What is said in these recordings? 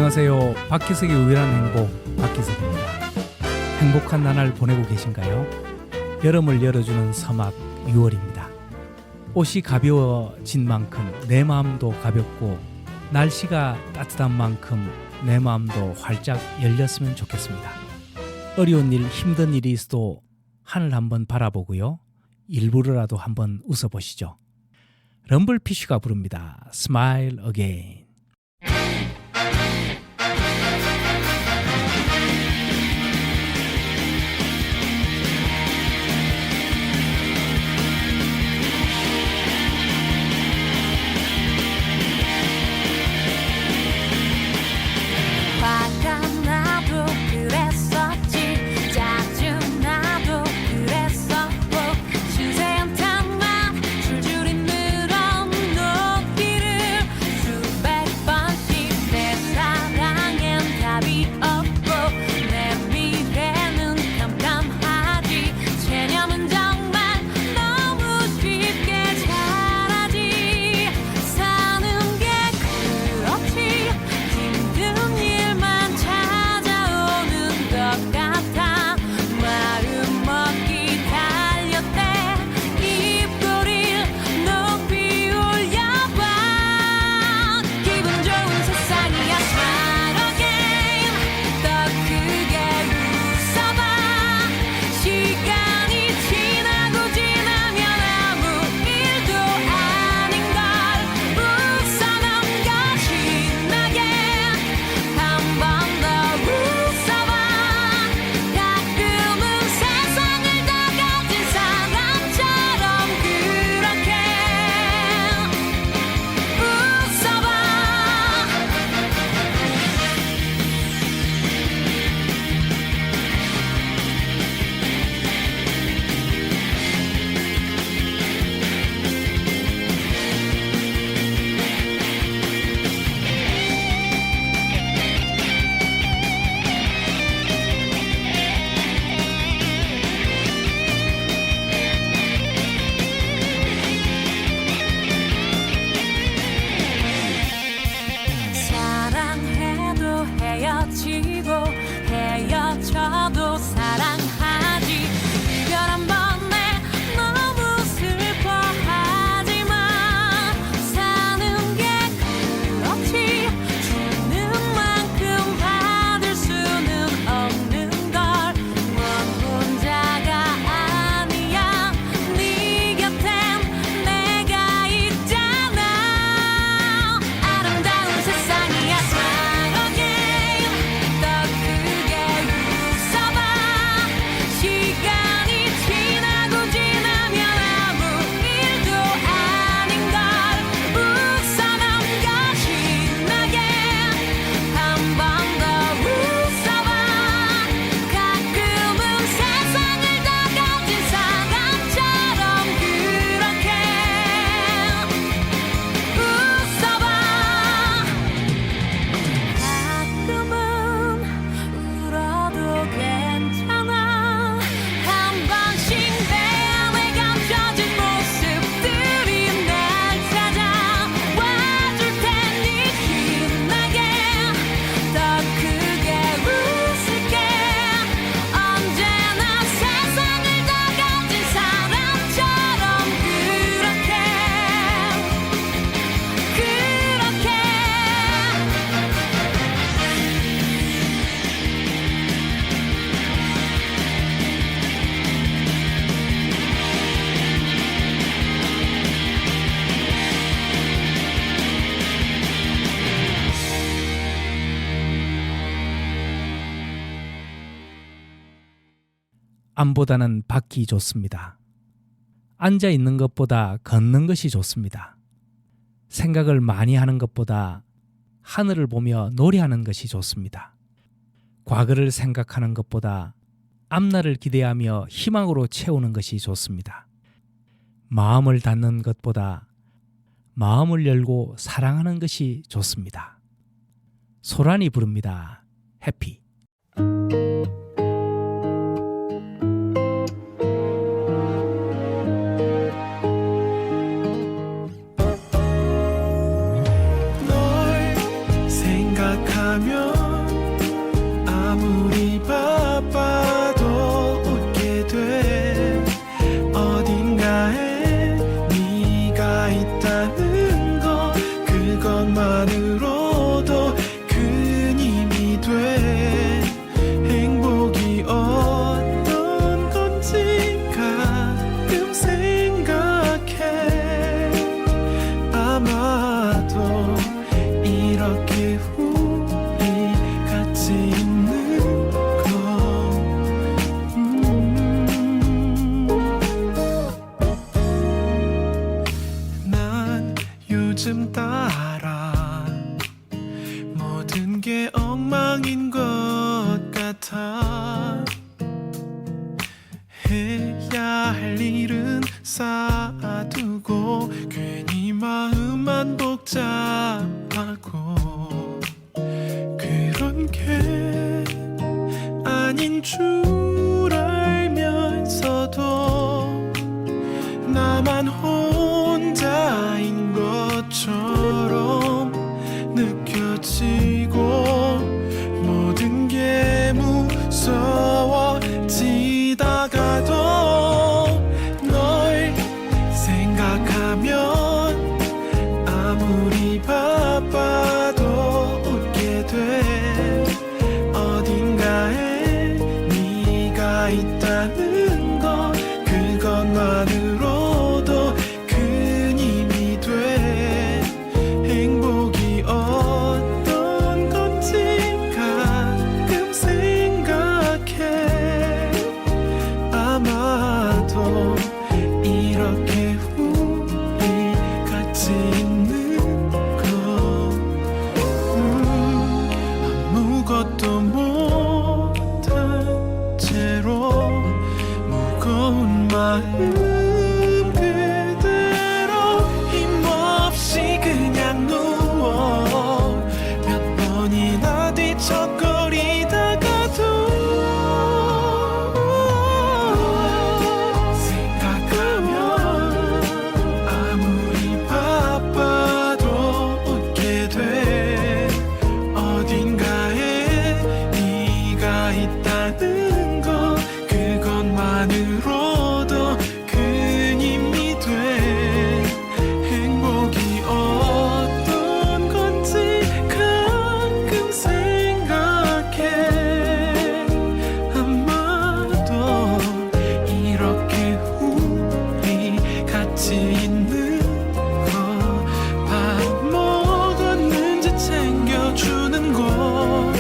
안녕하세요. 박희석의 우연한 행복, 박희석입니다. 행복한 나날 보내고 계신가요? 여름을 열어주는 서막 6월입니다. 옷이 가벼워진 만큼 내 마음도 가볍고 날씨가 따뜻한 만큼 내 마음도 활짝 열렸으면 좋겠습니다. 어려운 일, 힘든 일이 있어도 하늘 한번 바라보고요. 일부러라도 한번 웃어보시죠. 럼블피쉬가 부릅니다. Smile Again. 화가 나도 그랬었지, 짜증 나도 그랬었고, 신세한 탕만 줄줄이 늘어놓기를 수백 번씩. 내 사랑엔 답이 없고 내 미래는 깜깜하지. 체념은 정말 너무 쉽게 자라지. 사는 게 그렇지 힘든 일만 찾아오는 것 같아. 마음 먹기 달렸대. 입꼬리를 높이 올려봐. 기분 좋은 세상이야. Smile again. 더 크게 웃어봐. 시간이 지나고 지나면 아무 일도 아닌걸. 웃어 넘겨 신나게. 한 번 더 웃어봐. 가끔은 세상을 다 가진 사람처럼 그렇게 웃어봐. 사랑해도 헤어지고 헤어져도 사랑하지. 이별 한 번에 너무 슬퍼하지만 사는 게 그렇지. 주는 만큼 받을 수는 없는 걸. 넌 혼자가 아니야. 네 곁엔 내가 있잖아. 아름다운 세상이야. Smile again. 더 크게 웃어봐. 시간이 지나고 지나면 아무 일도 아닌걸. 웃어 넘겨 신나게. 한 번 더 웃어봐. 가끔은 세상을 다 가진 사람처럼 그렇게 웃어봐. 가끔은 울어도 괜찮아. 한 번씩 내 안에 감춰진 모습들이 날 찾아와줄 테니 신나게. 더 크게 웃을게. 언제나 세상을 다 가진 사람처럼 그렇게 안보다는 받기 좋습니다. 앉아 있는 것보다 걷는 것이 좋습니다. 생각을 많이 하는 것보다 하늘을 보며 노래하는 것이 좋습니다. 과거를 생각하는 것보다 앞날을 기대하며 희망으로 채우는 것이 좋습니다. 마음을 닫는 것보다 마음을 열고 사랑하는 것이 좋습니다. 소란이 부릅니다. 해피. 널 생각하며 해야 할 일은 쌓아두고 괜히 마음만 복잡하고 그런 게 아닌 줄 알면서도 나만 혼자인 것처럼 느껴지고 모든 게 무서워지다가도 널 생각하면 아무리 바빠도 웃게 돼. 어딘가에 네가 있다는 것 그것만으로도 큰 힘이 돼. 행복이 어떤 건지 가끔 생각해. 아마도 이렇게 우리 같이 있는 거 아무것도 못한 채로 무거운 마음 그대로 힘없이 그냥 누워 몇 번이나 뒤척거리다가도 생각하면 아무리 바빠도 웃게 돼. 어딘가에 네가 있다는 것 그것만으로도 큰 힘이 돼. 행복이 어떤 건지 가끔 생각해. 아마도 이렇게 우리 같이 있는 거 밥 먹었는지 챙겨주는 거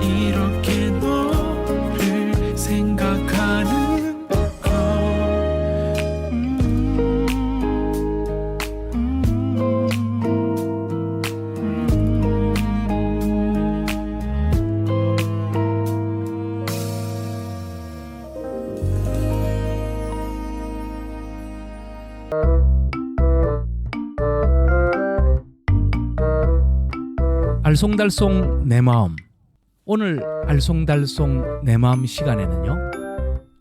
이렇게 너를 생각하는 거 알쏭달쏭 내 마음. 오늘 알쏭달쏭 내 마음 시간에는요,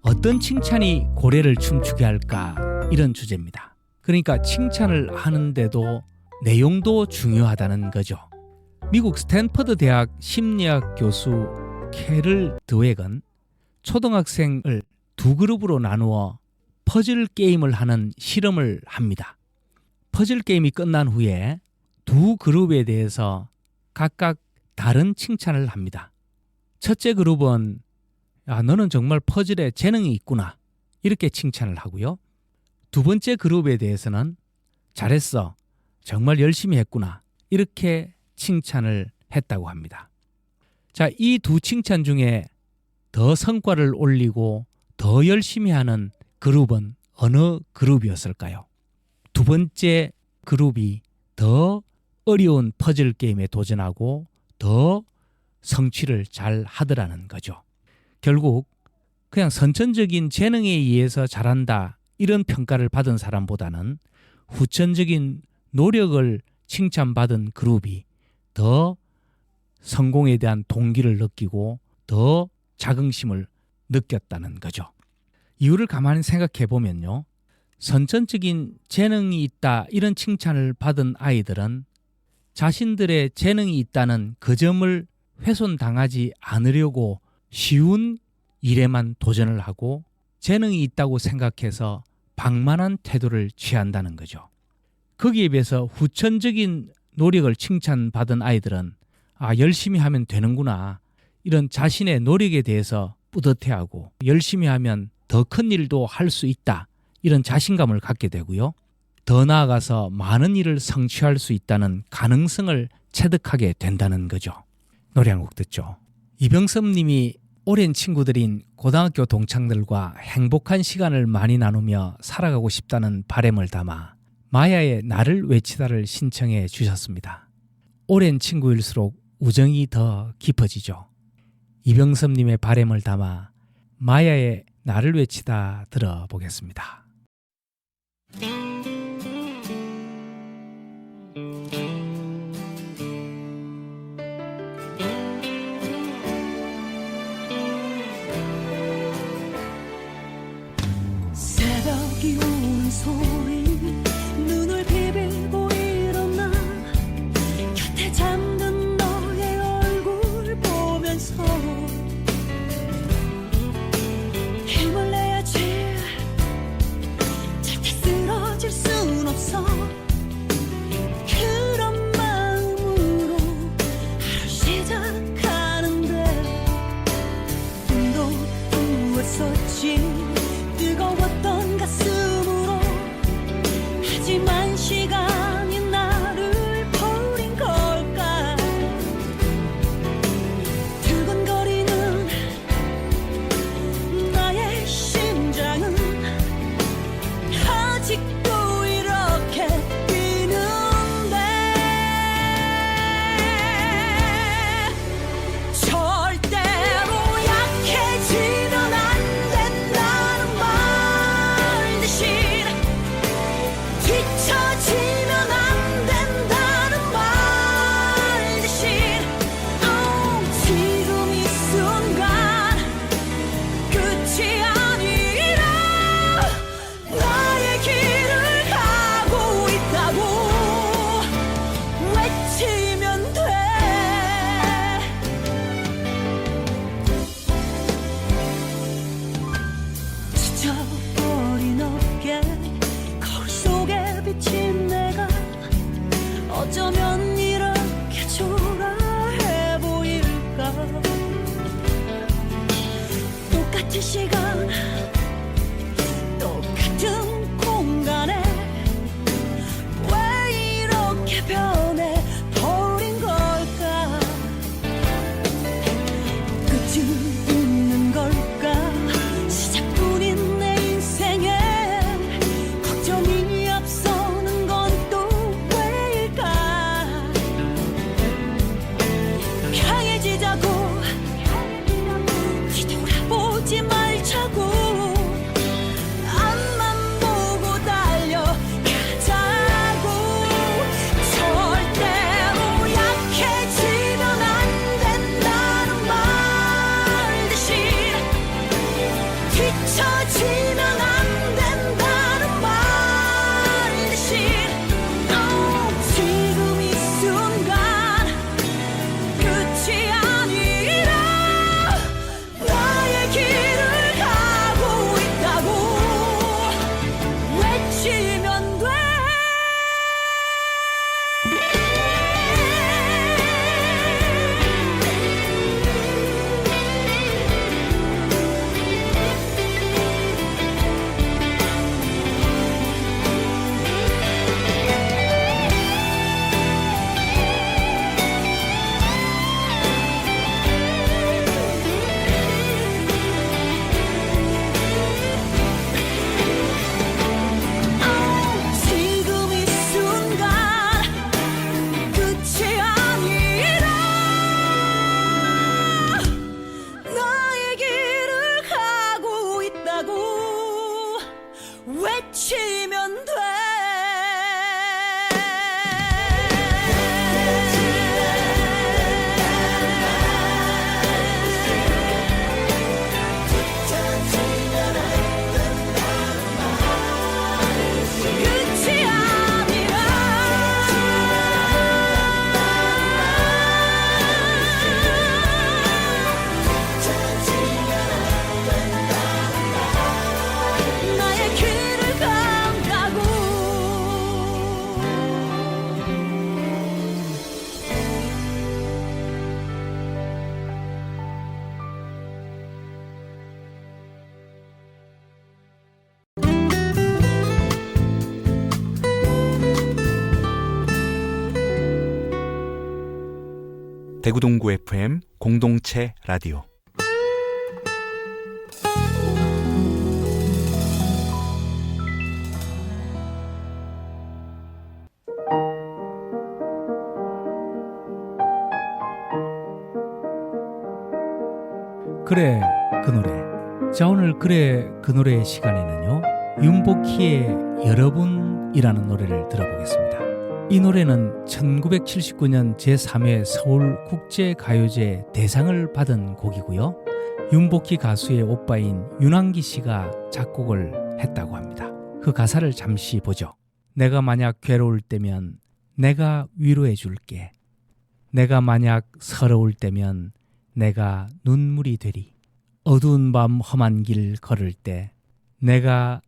어떤 칭찬이 고래를 춤추게 할까, 이런 주제입니다. 그러니까 칭찬을 하는데도 내용도 중요하다는 거죠. 미국 스탠퍼드 대학 심리학 교수 캐럴 드웩은 초등학생을 두 그룹으로 나누어 퍼즐 게임을 하는 실험을 합니다. 퍼즐 게임이 끝난 후에 두 그룹에 대해서 각각 다른 칭찬을 합니다. 첫째 그룹은 야, 너는 정말 퍼즐에 재능이 있구나, 이렇게 칭찬을 하고요. 두 번째 그룹에 대해서는 잘했어, 정말 열심히 했구나, 이렇게 칭찬을 했다고 합니다. 자, 이 두 칭찬 중에 더 성과를 올리고 더 열심히 하는 그룹은 어느 그룹이었을까요? 두 번째 그룹이 더 어려운 퍼즐 게임에 도전하고 더 성취를 잘 하더라는 거죠. 결국 그냥 선천적인 재능에 의해서 잘한다, 이런 평가를 받은 사람보다는 후천적인 노력을 칭찬받은 그룹이 더 성공에 대한 동기를 느끼고 더 자긍심을 느꼈다는 거죠. 이유를 가만히 생각해 보면요, 선천적인 재능이 있다, 이런 칭찬을 받은 아이들은 자신들의 재능이 있다는 그 점을 훼손당하지 않으려고 쉬운 일에만 도전을 하고 재능이 있다고 생각해서 방만한 태도를 취한다는 거죠. 거기에 비해서 후천적인 노력을 칭찬받은 아이들은 열심히 하면 되는구나, 이런 자신의 노력에 대해서 뿌듯해하고 열심히 하면 더 큰 일도 할 수 있다, 이런 자신감을 갖게 되고요. 더 나아가서 많은 일을 성취할 수 있다는 가능성을 체득하게 된다는 거죠. 노래 한 곡 듣죠. 이병섭 님이 오랜 친구들인 고등학교 동창들과 행복한 시간을 많이 나누며 살아가고 싶다는 바람을 담아 마야의 나를 외치다를 신청해 주셨습니다. 오랜 친구일수록 우정이 더 깊어지죠. 이병섭 님의 바람을 담아 마야의 나를 외치다 들어보겠습니다. 새벽이 오는 소리 눈을 비비고 일어나 곁에 잠든 너의 얼굴 보면서 힘을 내야지 절대 쓰러질 순 없어 그런 마음으로 하루 시작하는데 눈도 부었었지 뜨거웠던 가슴으로 하지만 시간이 나를 버린 걸까 두근거리는 나의 심장은 아직도 이렇게 뛰는데 절대로 약해지면 안 된다는 말 대신 뒤처지면 안 된다는 말 대신 지금 이 순간 끝이 아니라 나의 길을 가고 있다고 외치면 돼 지쳐버린 어깨 거울 속에 비친 내가 어쩌면 이렇게 초라해 보일까 똑같은 시간 똑같은 공간에 왜 이렇게 변해 버린 걸까 끝이 있는 걸까 시작뿐인 내 인생에 걱정이 앞서는 건 또 왜일까 강해지자고 뒤돌아보지 말자고 앞만 보고 달려가자고 절대로 약해지면 안 된다는 말 대신 뒤처지면 안 된다는 말 대신 지금 이 순간 끝이 아니라 나의 길을 가고 있다고 외치면 돼 지금 이 순간 끝이 아니라 나의 길을 가고 있다고 외치면 돼 끝이 아니라 나의 길을 간다고 대구동구 FM 공동체 라디오 그래 그 노래 자, 오늘 그래 그 노래 시간에는요, 윤복희의 여러분이라는 노래를 들어보겠습니다. 이 노래는 1979년 제3회 서울국제가요제 대상을 받은 곡이고요. 윤복희 가수의 오빠인 윤항기 씨가 작곡을 했다고 합니다. 그 가사를 잠시 보죠. 내가 만약 괴로울 때면 내가 위로해 줄게. 내가 만약 서러울 때면 내가 눈물이 되리. 어두운 밤 험한 길 걸을 때 내가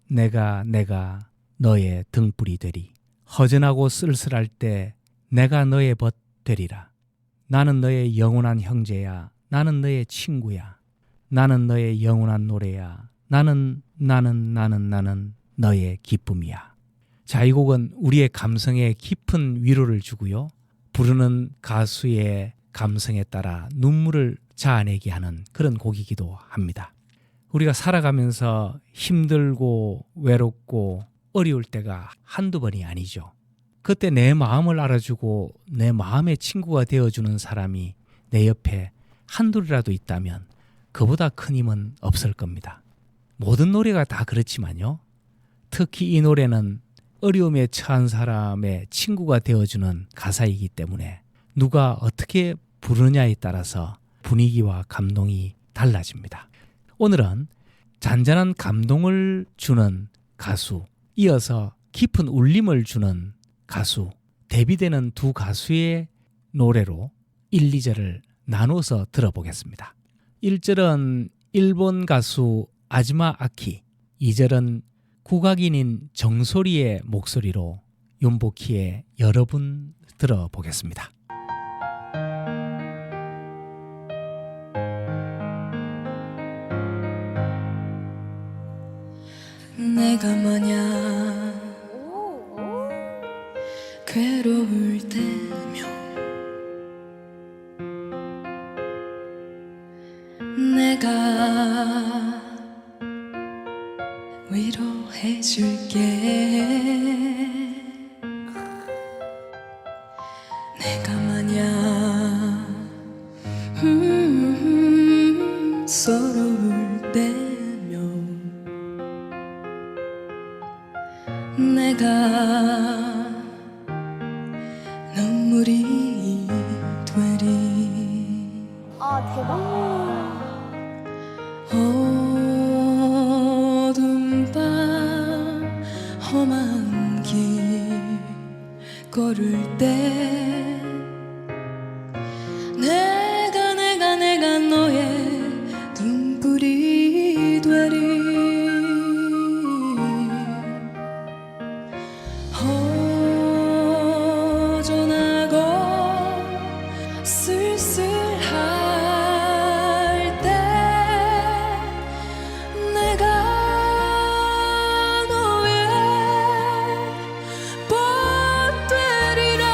너의 등불이 되리. 허전하고 쓸쓸할 때 내가 너의 벗 되리라. 나는 너의 영원한 형제야. 나는 너의 친구야. 나는 너의 영원한 노래야. 나는 너의 기쁨이야. 자, 이 곡은 우리의 감성에 깊은 위로를 주고요. 부르는 가수의 감성에 따라 눈물을 자아내게 하는 그런 곡이기도 합니다. 우리가 살아가면서 힘들고 외롭고 어려울 때가 한두 번이 아니죠. 그때 내 마음을 알아주고 내 마음의 친구가 되어주는 사람이 내 옆에 한둘이라도 있다면 그보다 큰 힘은 없을 겁니다. 모든 노래가 다 그렇지만요. 특히 이 노래는 어려움에 처한 사람의 친구가 되어주는 가사이기 때문에 누가 어떻게 부르느냐에 따라서 분위기와 감동이 달라집니다. 오늘은 잔잔한 감동을 주는 가수, 이어서 깊은 울림을 주는 가수, 대비되는 두 가수의 노래로 1, 2절을 나눠서 들어보겠습니다. 1절은 일본 가수 아즈마 아키, 2절은 국악인인 정소리의 목소리로 윤복희의 여러분 들어보겠습니다. 내가 만약 괴로울 때면 내가 위로해줄게. 내가 만약 서러울 때면 내가 눈물이 되리. 아, 대박. 어두운 밤 험한 길 걸을 때 내가 너의 등불이 되리. 허전하고 쓸쓸할 때 내가 너의 벗 되리라.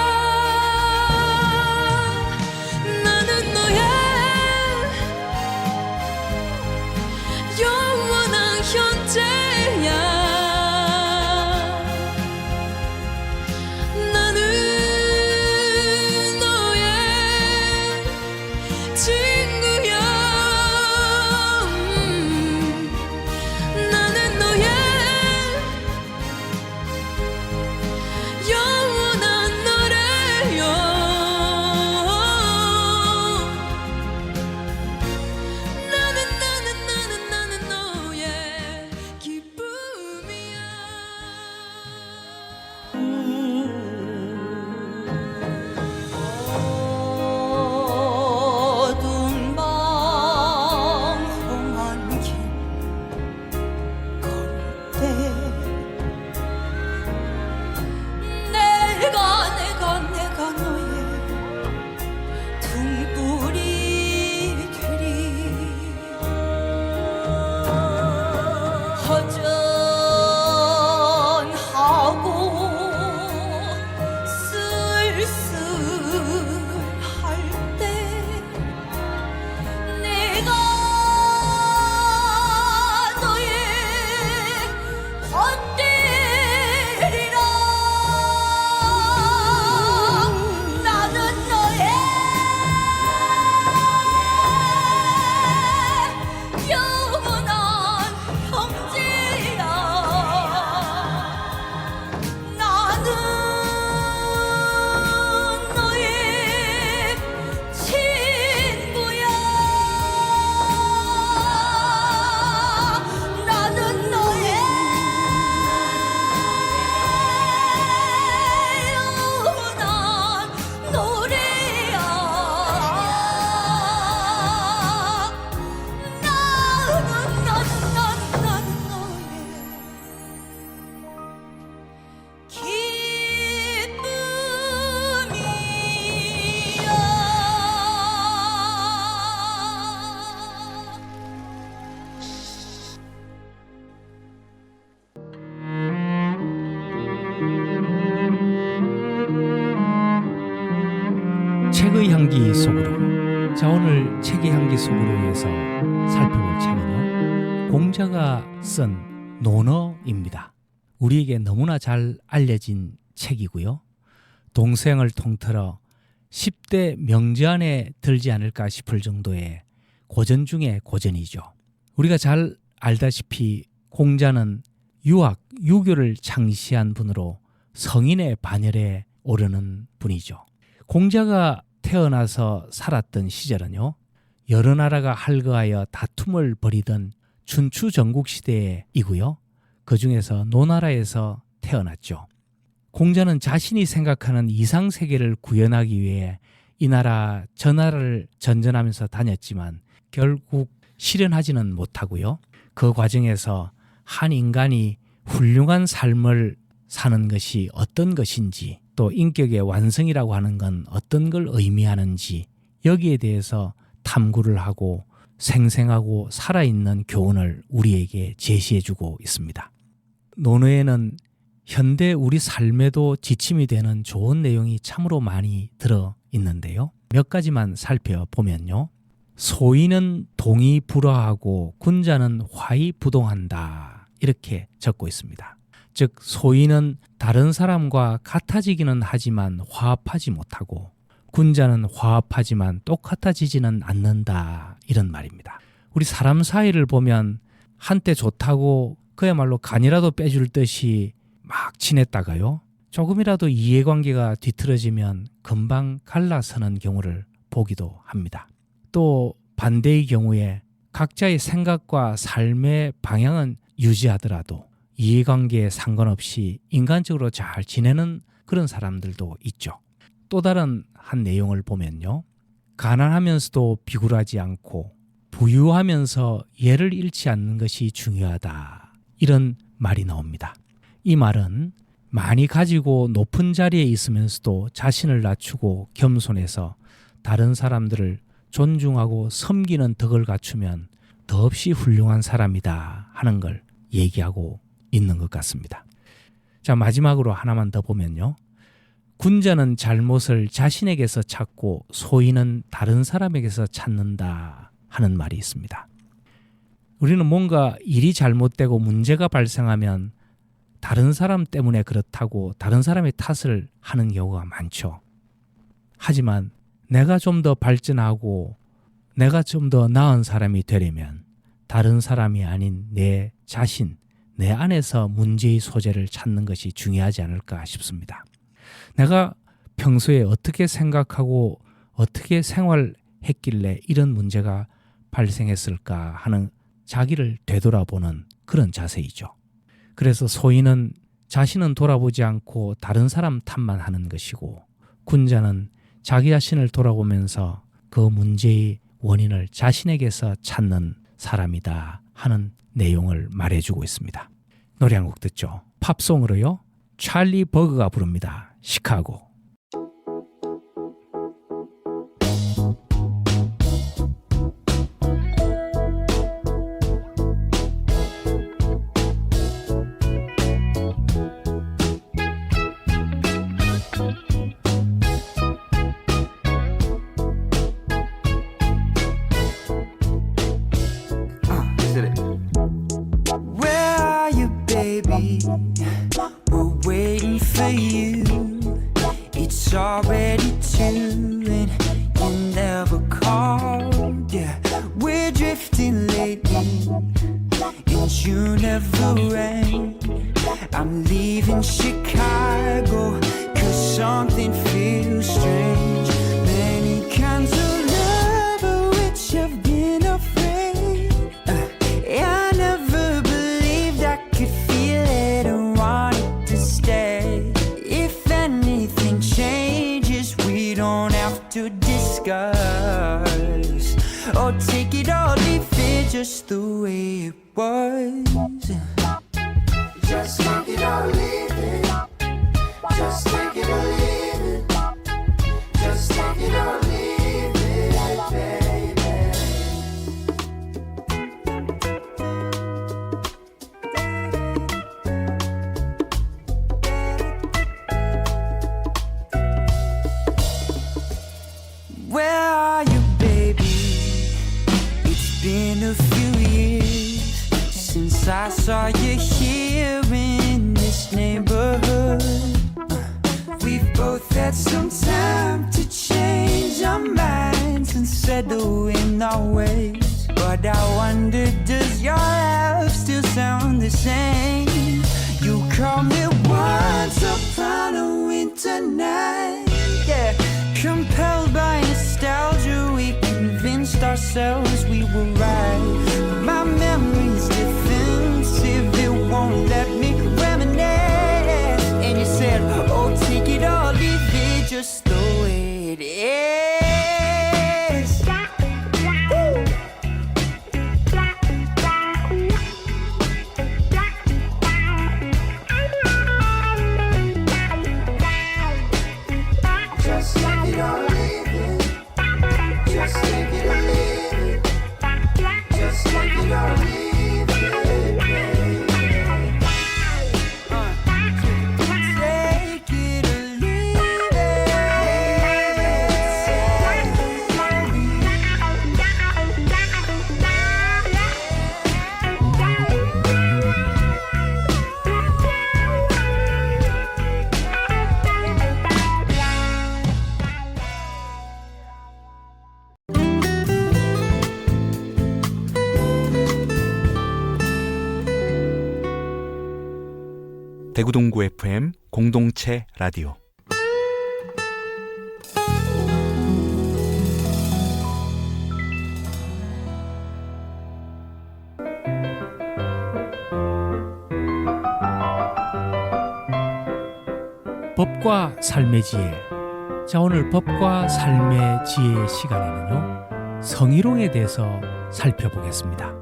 자, 오늘 책의 향기 속으로에서 살펴볼 책은요, 공자가 쓴 논어입니다. 우리에게 너무나 잘 알려진 책이고요. 동서양을 통틀어 10대 명제 안에 들지 않을까 싶을 정도의 고전 중의 고전이죠. 우리가 잘 알다시피 공자는 유교를 창시한 분으로 성인의 반열에 오르는 분이죠. 공자가 태어나서 살았던 시절은요, 여러 나라가 할거하여 다툼을 벌이던 춘추 전국 시대이고요. 그 중에서 노나라에서 태어났죠. 공자는 자신이 생각하는 이상세계를 구현하기 위해 이 나라 저 나라를 전전하면서 다녔지만 결국 실현하지는 못하고요. 그 과정에서 한 인간이 훌륭한 삶을 사는 것이 어떤 것인지, 또 인격의 완성이라고 하는 건 어떤 걸 의미하는지, 여기에 대해서 탐구를 하고 생생하고 살아있는 교훈을 우리에게 제시해주고 있습니다. 논어에는 현대 우리 삶에도 지침이 되는 좋은 내용이 참으로 많이 들어있는데요. 몇 가지만 살펴보면요. 소인은 동이 불화하고 군자는 화이 부동한다, 이렇게 적고 있습니다. 즉, 소인은 다른 사람과 같아지기는 하지만 화합하지 못하고, 군자는 화합하지만 똑같아지지는 않는다, 이런 말입니다. 우리 사람 사이를 보면 한때 좋다고 그야말로 간이라도 빼줄 듯이 막 친했다가요, 조금이라도 이해관계가 뒤틀어지면 금방 갈라서는 경우를 보기도 합니다. 또 반대의 경우에 각자의 생각과 삶의 방향은 유지하더라도 이해관계에 상관없이 인간적으로 잘 지내는 그런 사람들도 있죠. 또 다른 한 내용을 보면요, 가난하면서도 비굴하지 않고 부유하면서 예를 잃지 않는 것이 중요하다, 이런 말이 나옵니다. 이 말은 많이 가지고 높은 자리에 있으면서도 자신을 낮추고 겸손해서 다른 사람들을 존중하고 섬기는 덕을 갖추면 더없이 훌륭한 사람이다 하는 걸 얘기하고 있는 것 같습니다. 자, 마지막으로 하나만 더 보면요, 군자는 잘못을 자신에게서 찾고 소인은 다른 사람에게서 찾는다 하는 말이 있습니다. 우리는 뭔가 일이 잘못되고 문제가 발생하면 다른 사람 때문에 그렇다고 다른 사람의 탓을 하는 경우가 많죠. 하지만 내가 좀 더 발전하고 내가 좀 더 나은 사람이 되려면 다른 사람이 아닌 내 자신, 내 안에서 문제의 소재를 찾는 것이 중요하지 않을까 싶습니다. 내가 평소에 어떻게 생각하고 어떻게 생활했길래 이런 문제가 발생했을까 하는 자기를 되돌아보는 그런 자세이죠. 그래서 소인은 자신은 돌아보지 않고 다른 사람 탓만 하는 것이고, 군자는 자기 자신을 돌아보면서 그 문제의 원인을 자신에게서 찾는 사람이다 하는 내용을 말해주고 있습니다. 노래 한 곡 듣죠. 팝송으로요, 찰리 버그가 부릅니다. 시카고. Where are you, baby? We're waiting for you. It's already 2 and you never called. Yeah, we're drifting lately and you never rang. I'm leaving Chicago 'cause something feels strange. Many kinds of love of which I've been afraid. I never believed I could feel it and wanted to stay. If anything changes, we don't have to discuss or take it or leave it just the way it was. Just take it or leave it. Just take it or leave it. here in this neighborhood. We've both had some time to change our minds and settle in our ways. But I wonder, does your laugh still sound the same? You called me once upon a winter night. Yeah, compelled by nostalgia, we convinced ourselves we were right. But my memory's defensive, it won't let me reminisce. And you said, oh, take it or leave it just the way it is. Just take it or leave it. Just take it or leave it. Just take it or leave it. Take it or leave 대구동구 FM 공동체 라디오 법과 삶의 지혜. 자, 오늘 법과 삶의 지혜 시간에는요, 성희롱에 대해서 살펴보겠습니다.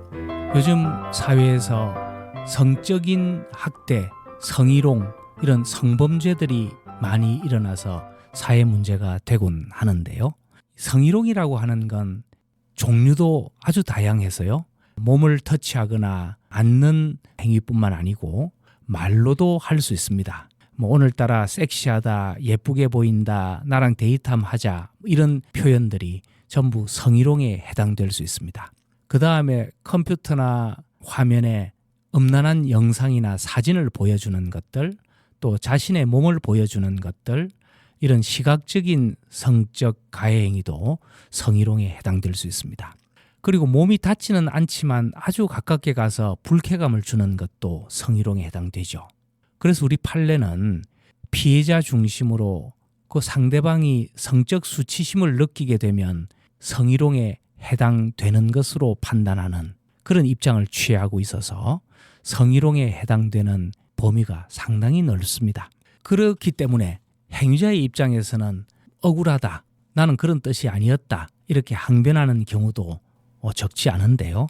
요즘 사회에서 성적인 학대, 성희롱, 이런 성범죄들이 많이 일어나서 사회 문제가 되곤 하는데요. 성희롱이라고 하는 건 종류도 아주 다양해서요. 몸을 터치하거나 앉는 행위뿐만 아니고 말로도 할 수 있습니다. 뭐 오늘따라 섹시하다, 예쁘게 보인다, 나랑 데이트함 하자, 이런 표현들이 전부 성희롱에 해당될 수 있습니다. 그 다음에 컴퓨터나 화면에 음란한 영상이나 사진을 보여주는 것들, 또 자신의 몸을 보여주는 것들, 이런 시각적인 성적 가해 행위도 성희롱에 해당될 수 있습니다. 그리고 몸이 닿지는 않지만 아주 가깝게 가서 불쾌감을 주는 것도 성희롱에 해당되죠. 그래서 우리 판례는 피해자 중심으로 그 상대방이 성적 수치심을 느끼게 되면 성희롱에 해당되는 것으로 판단하는 그런 입장을 취하고 있어서 성희롱에 해당되는 범위가 상당히 넓습니다. 그렇기 때문에 행위자의 입장에서는 억울하다, 나는 그런 뜻이 아니었다, 이렇게 항변하는 경우도 적지 않은데요.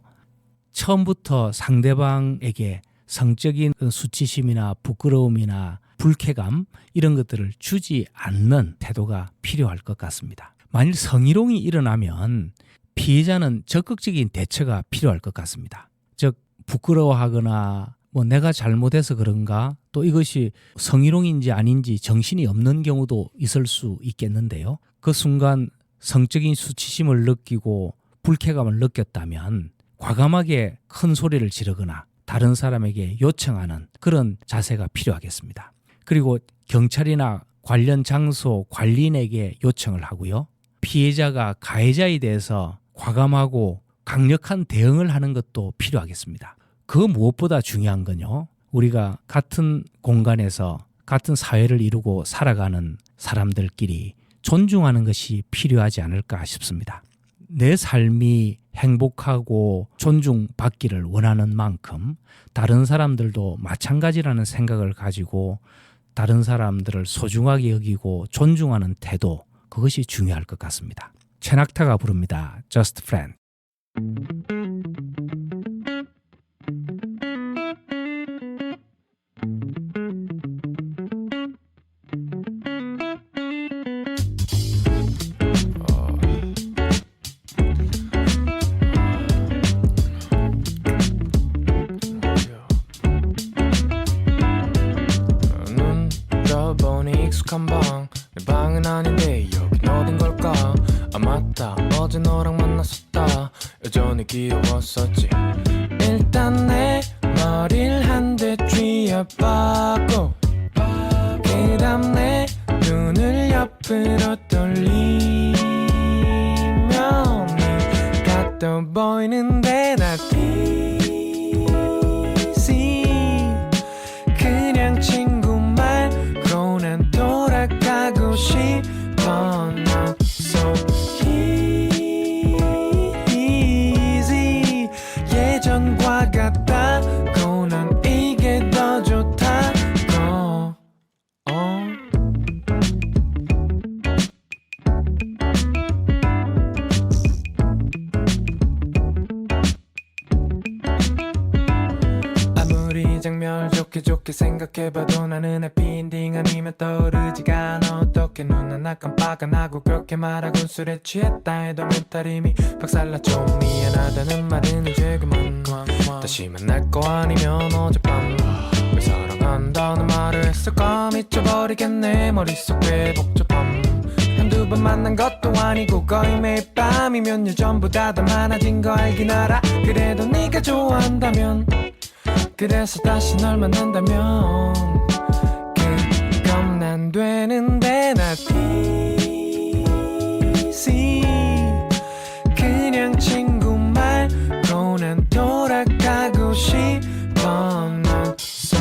처음부터 상대방에게 성적인 수치심이나 부끄러움이나 불쾌감, 이런 것들을 주지 않는 태도가 필요할 것 같습니다. 만일 성희롱이 일어나면 피해자는 적극적인 대처가 필요할 것 같습니다. 즉, 부끄러워하거나 뭐 내가 잘못해서 그런가, 또 이것이 성희롱인지 아닌지 정신이 없는 경우도 있을 수 있겠는데요. 그 순간 성적인 수치심을 느끼고 불쾌감을 느꼈다면 과감하게 큰 소리를 지르거나 다른 사람에게 요청하는 그런 자세가 필요하겠습니다. 그리고 경찰이나 관련 장소 관리인에게 요청을 하고요. 피해자가 가해자에 대해서 과감하고 강력한 대응을 하는 것도 필요하겠습니다. 그 무엇보다 중요한 건요, 우리가 같은 공간에서 같은 사회를 이루고 살아가는 사람들끼리 존중하는 것이 필요하지 않을까 싶습니다. 내 삶이 행복하고 존중받기를 원하는 만큼 다른 사람들도 마찬가지라는 생각을 가지고 다른 사람들을 소중하게 여기고 존중하는 태도, 그것이 중요할 것 같습니다. 최낙타가 부릅니다. Just Friend. 익숙한 방, 내 방은 아닌데 여긴 어딘 걸까? 아 맞다, 어제 너랑 만났었다. 여전히 귀여웠었지. 일단 내 머리를 한 대 바라보고 그 다음 내 눈을 옆으로 돌리면 네가 또 보이는데 나 easy 그냥 친구 말고 난 돌아가고 싶어 Not so easy 예전과 같다고 난 이게 더 좋다고 아무리 장면 좋게 생각해봐도 나는 해피엔딩 아니면 떠오르지가 않아 어떻게 눈은 나 깜빡안하고 그렇게 말하고 술에 취했다 해도 멘탈이 박살났죠 미안하다는 말은 이제 그만 다시 만날 거 아니면 어젯밤 왜 사랑한다는 말을 했을까 미쳐버리겠네 머릿속에 복잡함 한두 번 만난 것도 아니고 거의 매일 밤이면 예전보다 더 많아진 거 알긴 알아 그래도 네가 좋아한다면 그래서 다시 널 만난다면 그건 난 되는데 나 easy 그냥 친구 말고 난 돌아가고 싶어 Not so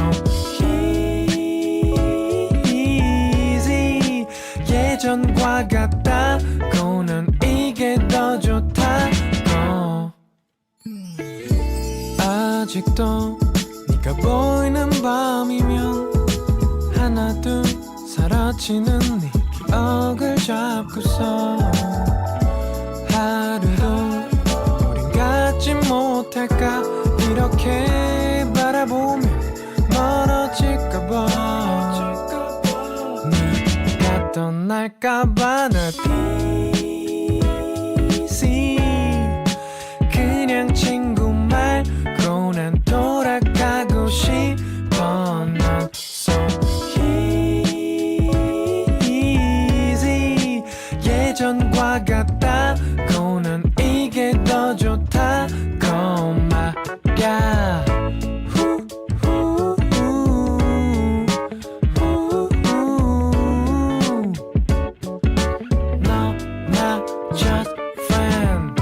easy 예전과 같다고 난 이게 더 좋다고 아직도 네가 보이는 밤이면 하나 둘 사라지는 네 기억을 잡고서 하루도 우린 갖지 못할까 이렇게 바라보며 멀어질까봐 네가 떠날까봐 나 easy 그냥 친구 말고 난 돌아가고 싶어 Not so easy 예전과 같다고 난 이게 더 좋다고 말야 No, not just friend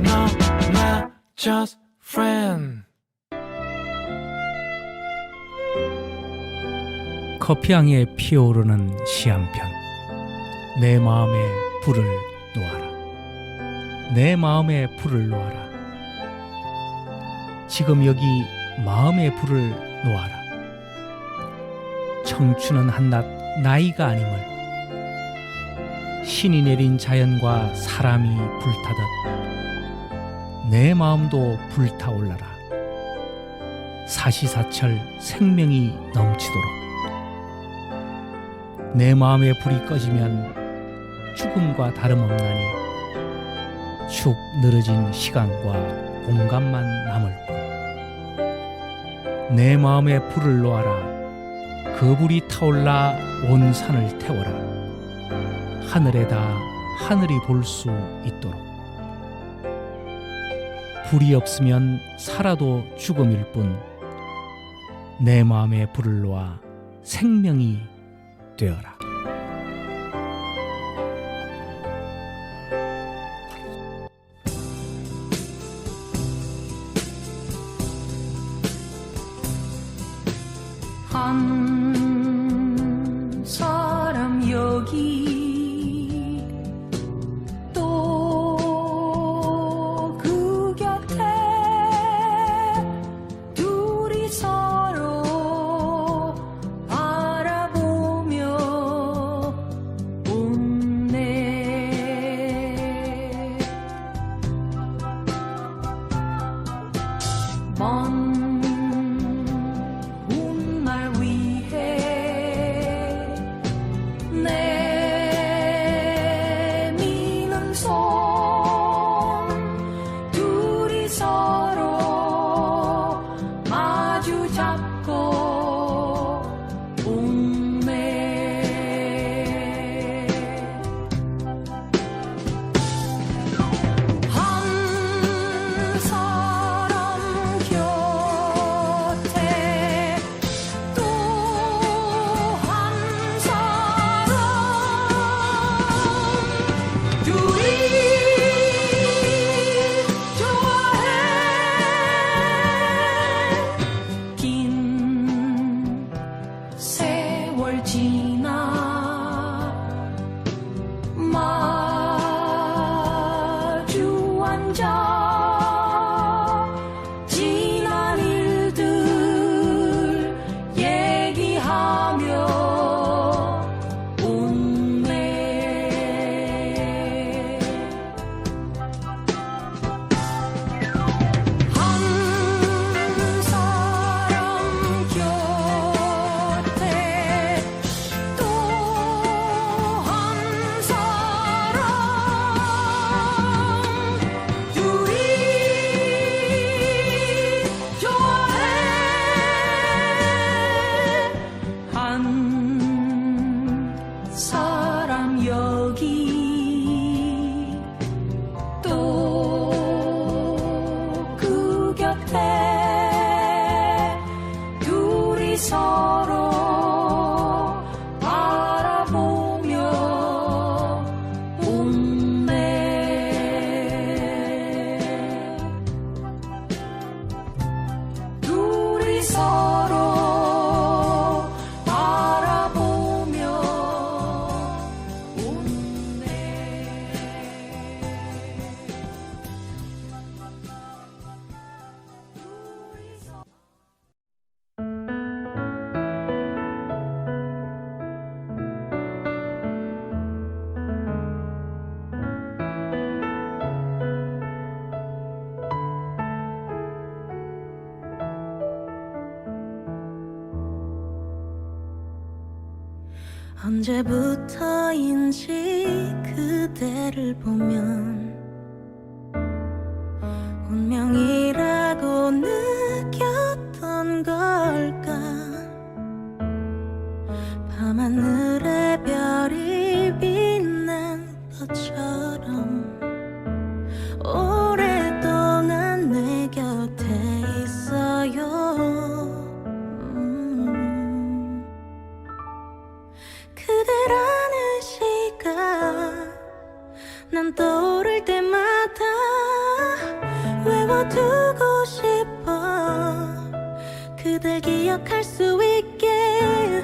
No, not just friend 커피향에 피어오르는 시 한 편. 내 마음에 불을 놓아라. 내 마음에 불을 놓아라. 지금 여기 마음의 불을 놓아라. 청춘은 한낱 나이가 아님을 신이 내린 자연과 사람이 불타듯 내 마음도 불타올라라. 사시사철 생명이 넘치도록 내 마음의 불이 꺼지면 죽음과 다름없나니 축 늘어진 시간과 공간만 남을 뿐. 내 마음의 불을 놓아라. 그 불이 타올라 온 산을 태워라. 하늘에다 하늘이 볼 수 있도록. 불이 없으면 살아도 죽음일 뿐. 내 마음의 불을 놓아 생명이 되어라. 한 사람 여기 또 그 곁에 둘이 서로 바라보며 웃네 먼 훗날 위 둘이 좋아해 긴 세월 지나 마주 앉아 지난 일들 얘기하며 웃네 한 사람 곁에 또 한 사람 둘이 좋아해 한 사람 여기 또 그 곁에 둘이 서로 바라보며 웃네 둘이 서로 바라보며 웃네 언제부터인지 그대를 보면 운명이라고 느꼈던 걸까 밤하늘에 별이 빛난 것처럼 오랫동안 내 곁에 있어요 그대라는 시간 난 떠오를 때마다 외워두고 싶어 그댈 기억할 수 있게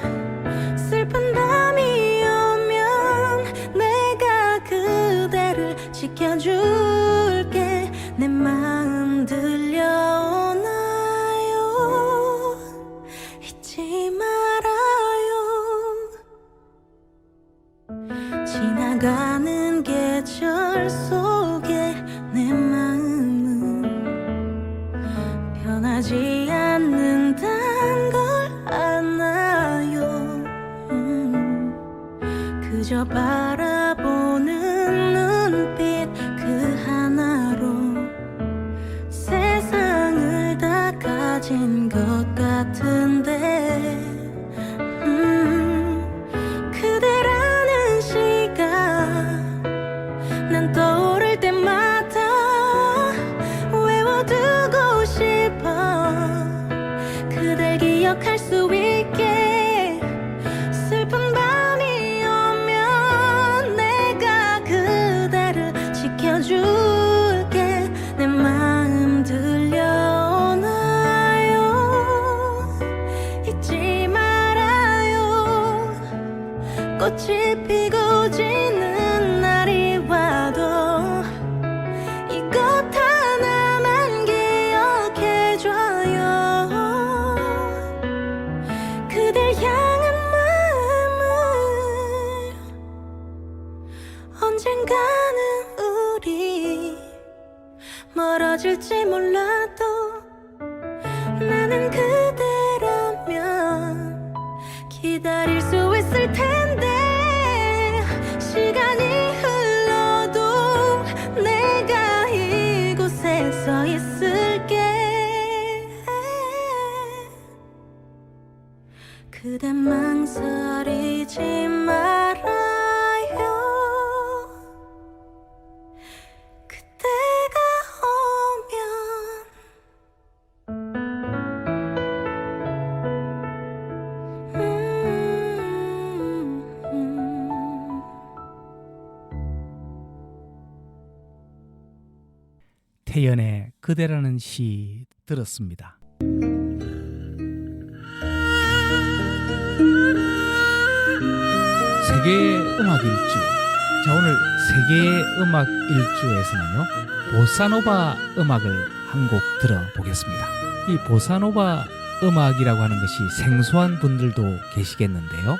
슬픈 밤이 오면 내가 그대를 지켜줄게 내 마음 들려오나요 잊지 말아요 지나가는 계절 속에 내 마음은 변하지 않는단 걸 아나요 그저 바라보는 눈빛 그 하나로 세상을 다 가진 것 같은데 그대라는 시간 난 떠오를 때마다 외워두고 싶어 그댈 기억할 수 있게 슬픈 밤이 오면 내가 그대를 지켜줄게 내 마음 들려오나요 잊지 말아요 꽃이 피고 지는 날이 와도 이것 하나만 기억해줘요 그댈 향한 마음을 언젠가는 우리 멀어질지 몰라도 나는 그대라면 기다릴 수 있을 텐데 시간이 흘러도 내가 이곳에 서 있을게 그대 망설이지 말아요 그때가 오면 태연의 그대라는 시 들었습니다. 세계의 음악 일주. 자, 오늘 세계의 음악 일주에서는요, 보사노바 음악을 한 곡 들어보겠습니다. 이 보사노바 음악이라고 하는 것이 생소한 분들도 계시겠는데요.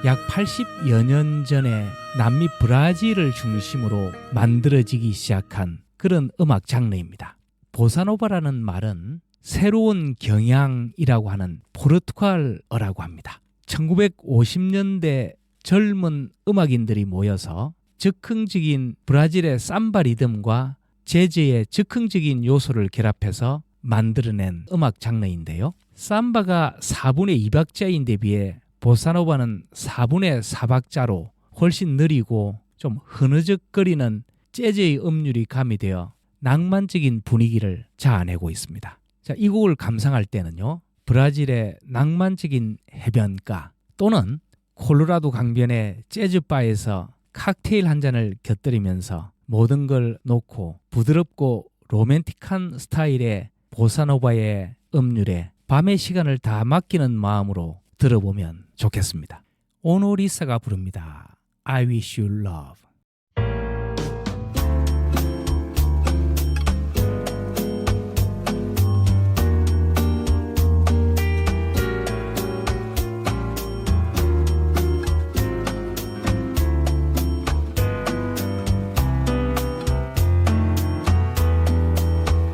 약 80여 년 전에 남미 브라질을 중심으로 만들어지기 시작한 그런 음악 장르입니다. 보사노바라는 말은 새로운 경향이라고 하는 포르투갈어라고 합니다. 1950년대 젊은 음악인들이 모여서 즉흥적인 브라질의 삼바 리듬과 재즈의 즉흥적인 요소를 결합해서 만들어낸 음악 장르인데요. 삼바가 4분의 2박자인데 비해 보사노바는 4분의 4박자로 훨씬 느리고 좀 흐느적거리는 재즈의 음률이 가미되어 낭만적인 분위기를 자아내고 있습니다. 자, 이 곡을 감상할 때는요, 브라질의 낭만적인 해변가 또는 콜로라도 강변의 재즈바에서 칵테일 한 잔을 곁들이면서 모든 걸 놓고 부드럽고 로맨틱한 스타일의 보사노바의 음률에 밤의 시간을 다 맡기는 마음으로 들어보면 좋겠습니다. 오노리사가 부릅니다. I wish you love.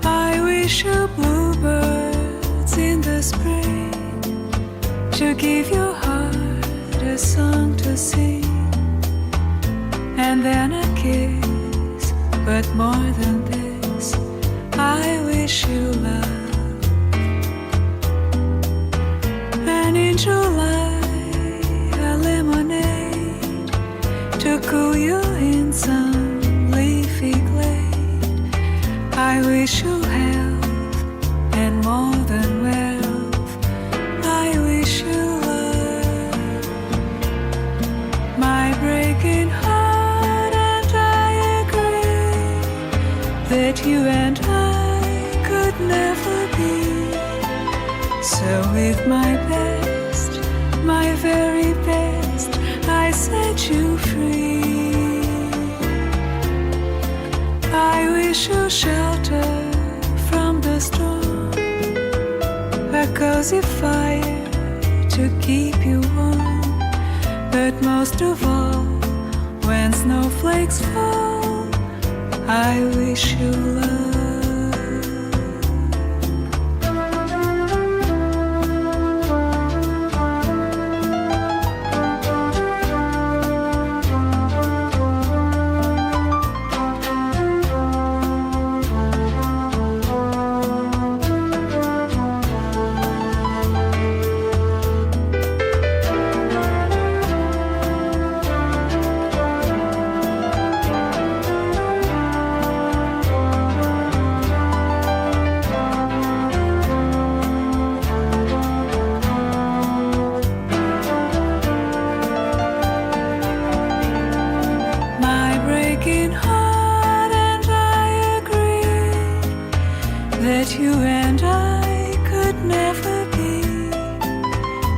I wish you bluebirds in the spring to give your heart a song to sing, and then a kiss. But more than this, I wish you love. And in July, a lemonade to cool you in some leafy glade. I wish you health and more than wealth. I wish you love. My breaking heart and I agree that you and I could never be. So with my best, my very best, I set you free. I wish you shelter from the storm, a cozy fire to keep you warm. But most of all, when snowflakes fall, I wish you love. My breaking heart and I agree that you and I could never be.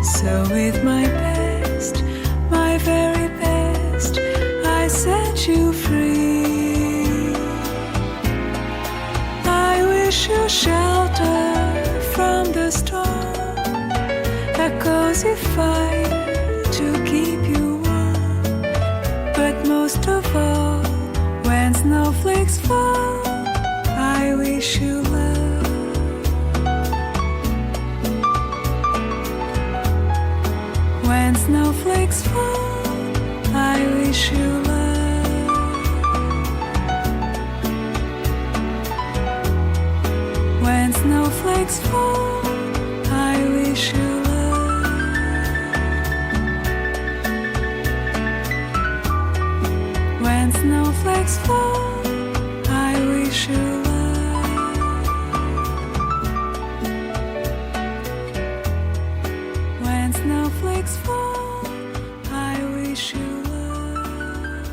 So with my best, my very best, I set you free. I wish you shelter from the storm, a cozy fire to keep you warm. But most of all, when snowflakes fall, I wish you love. When snowflakes fall, I wish you love. When snowflakes fall, I wish you love. When snowflakes fall, I wish you love. When snowflakes fall, I wish you love.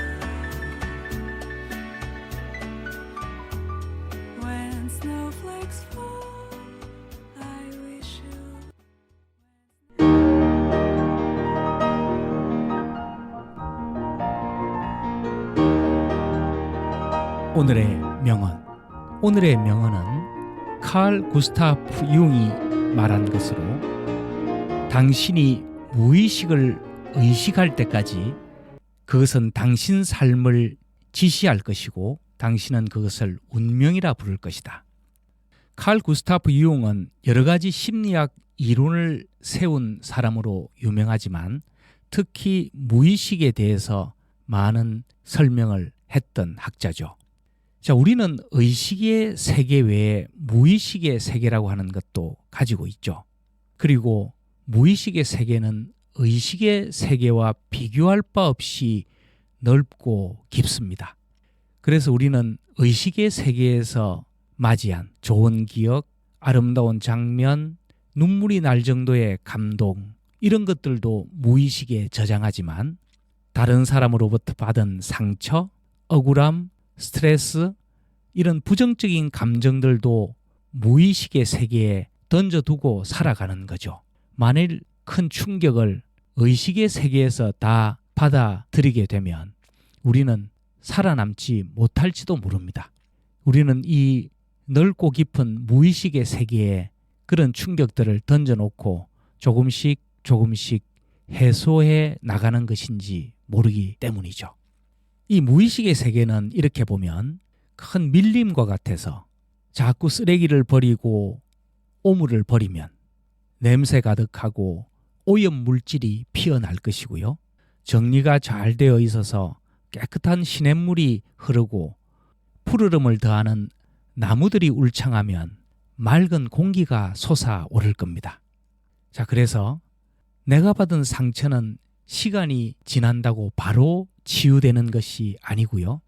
When 오늘의 명언. 오늘의 명언은 칼 구스타프 융이 말한 것으로 당신이 무의식을 의식할 때까지 그것은 당신 삶을 지시할 것이고 당신은 그것을 운명이라 부를 것이다. 칼 구스타프 융은 여러 가지 심리학 이론을 세운 사람으로 유명하지만 특히 무의식에 대해서 많은 설명을 했던 학자죠. 자, 우리는 의식의 세계 외에 무의식의 세계라고 하는 것도 가지고 있죠. 그리고 무의식의 세계는 의식의 세계와 비교할 바 없이 넓고 깊습니다. 그래서 우리는 의식의 세계에서 맞이한 좋은 기억, 아름다운 장면, 눈물이 날 정도의 감동, 이런 것들도 무의식에 저장하지만 다른 사람으로부터 받은 상처, 억울함, 스트레스, 이런 부정적인 감정들도 무의식의 세계에 던져두고 살아가는 거죠. 만일 큰 충격을 의식의 세계에서 다 받아들이게 되면 우리는 살아남지 못할지도 모릅니다. 우리는 이 넓고 깊은 무의식의 세계에 그런 충격들을 던져놓고 조금씩 해소해 나가는 것인지 모르기 때문이죠. 이 무의식의 세계는 이렇게 보면 큰 밀림과 같아서 자꾸 쓰레기를 버리고 오물을 버리면 냄새 가득하고 오염 물질이 피어날 것이고요. 정리가 잘 되어 있어서 깨끗한 시냇물이 흐르고 푸르름을 더하는 나무들이 울창하면 맑은 공기가 솟아오를 겁니다. 자, 그래서 내가 받은 상처는 시간이 지난다고 바로 치유되는 것이 아니고요.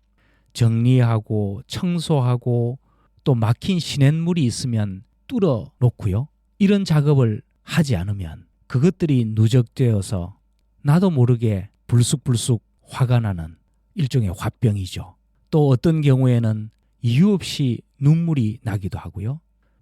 정리하고 청소하고 또 막힌 시냇물이 있으면 뚫어 놓고요. 이런 작업을 하지 않으면 그것들이 누적되어서 나도 모르게 불쑥불쑥 화가 나는 일종의 화병이죠. 또 어떤 경우에는 이유 없이 눈물이 나기도 하고요.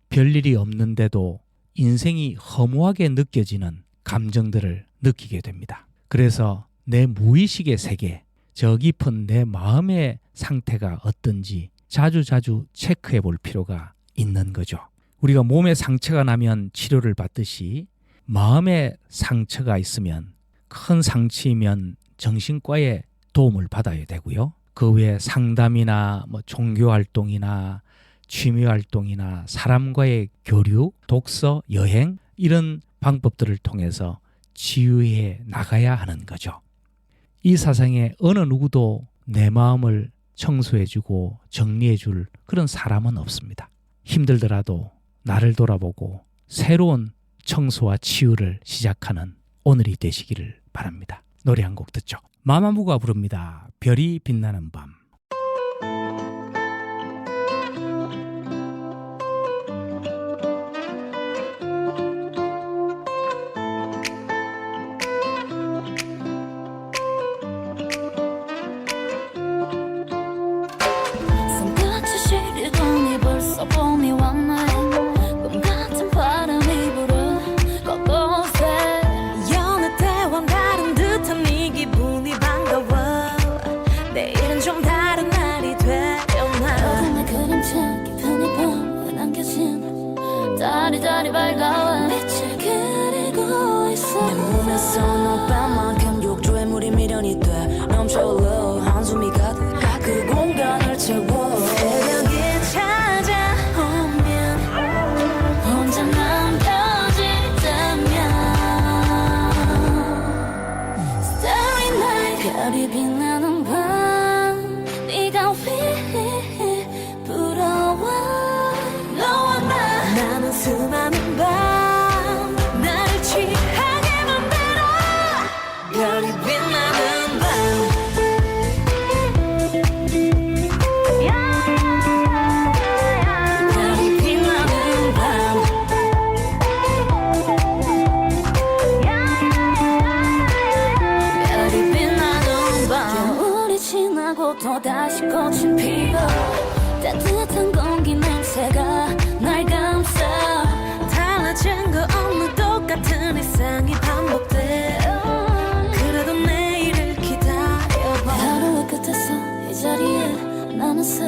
별일이 없는데도 인생이 허무하게 느껴지는 감정들을 느끼게 됩니다. 그래서 내 무의식의 세계, 저 깊은 내 마음의 상태가 어떤지 자주 체크해 볼 필요가 있는 거죠. 우리가 몸에 상처가 나면 치료를 받듯이 마음에 상처가 있으면 큰 상처이면 정신과의 도움을 받아야 되고요. 그 외에 상담이나 종교활동이나 취미활동이나 사람과의 교류, 독서, 여행 이런 방법들을 통해서 치유해 나가야 하는 거죠. 이 세상에 어느 누구도 내 마음을 청소해주고 정리해줄 그런 사람은 없습니다. 힘들더라도 나를 돌아보고 새로운 청소와 치유를 시작하는 오늘이 되시기를 바랍니다. 노래 한 곡 듣죠. 마마무가 부릅니다. 별이 빛나는 밤. 손같이 시리더니 벌써 봄이 왔네. 꿈 같은 바람이 불어 곳곳에 연애 때와 다른 듯한 네 기분이 반가워. 내일은 좀 다른 날이 되려나. 어둠의 그림체 깊은 이 밤에 남겨진 자리 밝아와 빛을 그리고 있어. 내 몸에서 너만큼 욕조에 물이 미련이 돼 넘쳐 올라 한숨이 가득 그 공간을 채워. 새벽이 찾아오면 혼자 남겨지다면 Starry night 별이 빛나는 밤 네가 휘 불어와. 너와 나는 수많은 밤 나를 취하게 만들어. 별이 빛나는 밤. 별이 빛나는 밤. 별이 빛나는 밤. 겨울이 지나고 또다시 꽃이 피고 따뜻한 공기 냄새가 날 감싸. 달라진 거 없는 똑같은 일상이 반복돼. 그래도 내일을 기다려봐. 하루의 끝에서 이 자리에 나는 서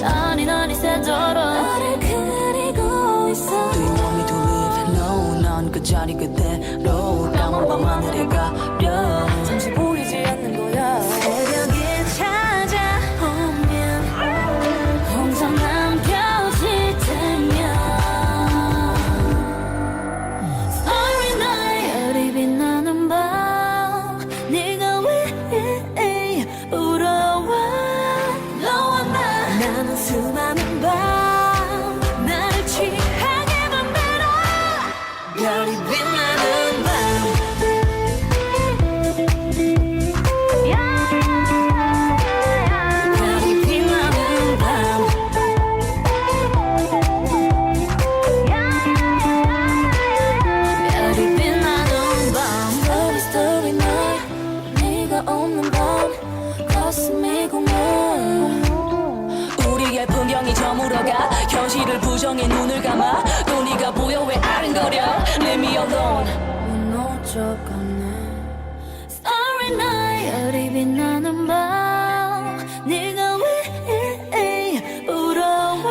아니 새도록 너를 그리고 있어. Do you want me to live? No, 난 그 자리 그대로 까만 밤 하늘에 가려 잠시 보이지 않는 거야. 새벽이 찾아오면 혼자 남겨질 테면 Starry night 별이 빛나는 밤 네가 왜 울어와. 너와 나는 수많은 밤 나를 취하게 만들어. 별이 빛나는 밤 별이 빛나는 밤 별이 빛나는 밤 Starry starry night 네가 없는 밤 가슴이 공허. 우리의 풍경이 저물어가 현실을 부정해 눈을 감아 또 네가 보여 왜 아른거려. Leave me alone. 무너져가네. Starry night 별이 빛나는 밤 네가 왜 울어와.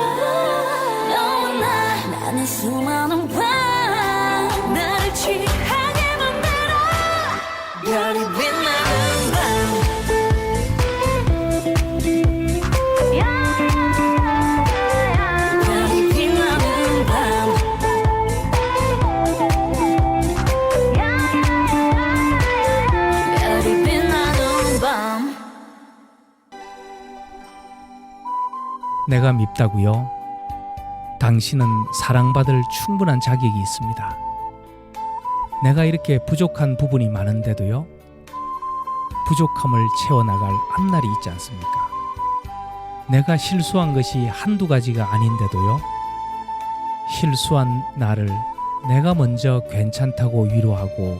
너와 나는 수많은 밤 나를 취하게 만들어. 별이 빛나는 밤 별이 빛나는 밤 별이 빛나는 밤. 내가 밉다고요? 당신은 사랑받을 충분한 자격이 있습니다. 내가 이렇게 부족한 부분이 많은데도요, 부족함을 채워나갈 앞날이 있지 않습니까? 내가 실수한 것이 한두 가지가 아닌데도요, 실수한 나를 내가 먼저 괜찮다고 위로하고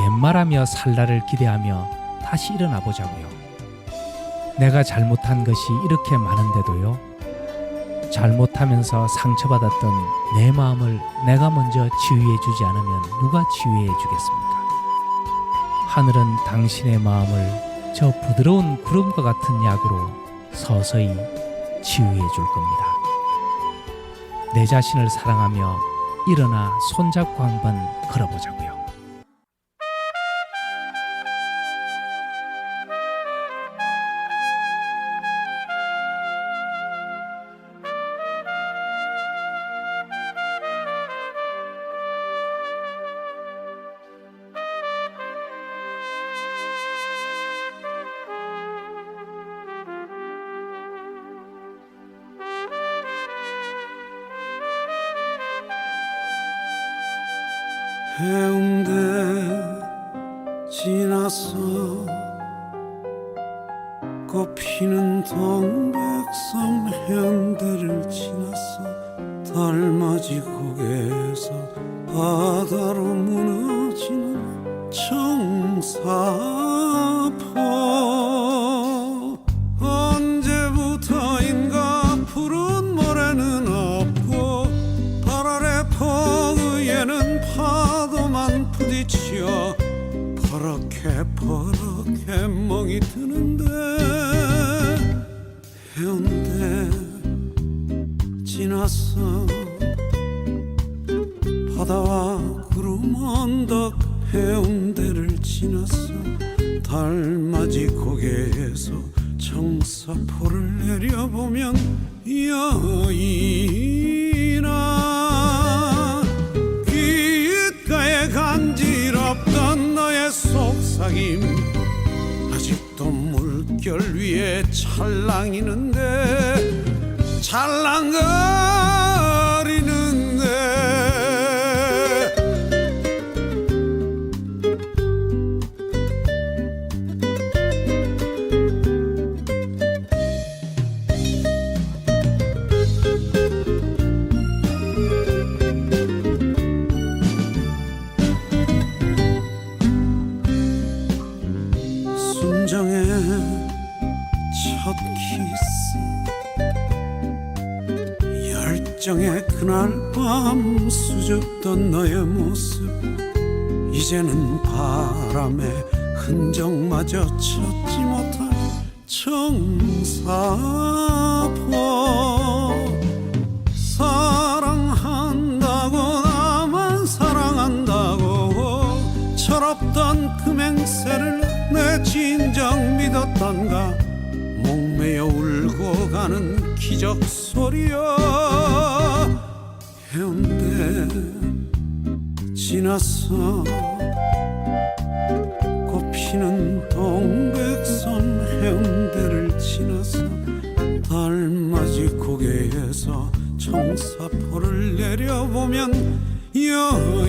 옛말하며 살 날을 기대하며 다시 일어나 보자고요. 내가 잘못한 것이 이렇게 많은데도요, 잘못하면서 상처받았던 내 마음을 내가 먼저 치유해 주지 않으면 누가 치유해 주겠습니까? 하늘은 당신의 마음을 저 부드러운 구름과 같은 약으로 서서히 치유해 줄 겁니다. 내 자신을 사랑하며 일어나 손잡고 한번 걸어보자고요. 해운대 지나서 꽃피는 동백섬 해운대를 지나서 달맞이 고개에서 바다로 무너지는 청사포. 언제부터인가 푸른 모래는 없고 발 아래 포의에는 파도만 부딪혀 퍼렇게 멍이 드는데 해운대 지나서 바다와 구름 언덕 해운대를 지나서 달맞이 고개에서 청사포를 내려보면 여인아 귓가에 간지럽던 너의 속삭임 아직도 물결 위에 찰랑이는데 찰랑거리는데 순정의 첫 키스 열정의 그날 밤 수줍던 너의 모습 이제는 바람에 흔적마저 찾지 못할 청사포. 나는 기적 소리여. 해운대 지나서 꽃피는 동백선 해운대를 지나서 달맞이 고개에서 청사포를 내려보면 여인아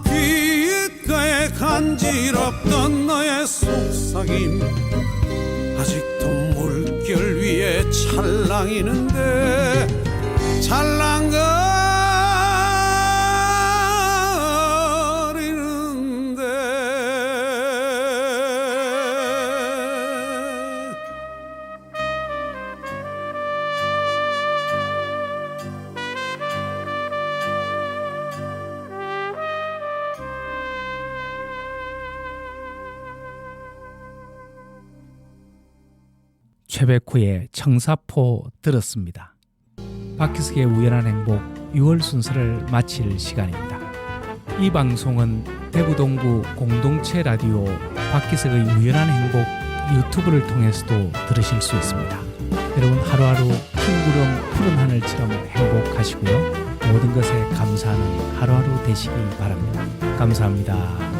귓가에 간지럽던 너의 속삭임 아직도 물결 위에 찰랑이는데 찰랑거리는데. 최백호의 청사포 들었습니다. 박희석의 우연한 행복 6월 순서를 마칠 시간입니다. 이 방송은 대구 동구 공동체 라디오 박희석의 우연한 행복 유튜브를 통해서도 들으실 수 있습니다. 여러분 하루하루 흰 구름 푸른 하늘처럼 행복하시고요. 모든 것에 감사하는 하루하루 되시기 바랍니다. 감사합니다.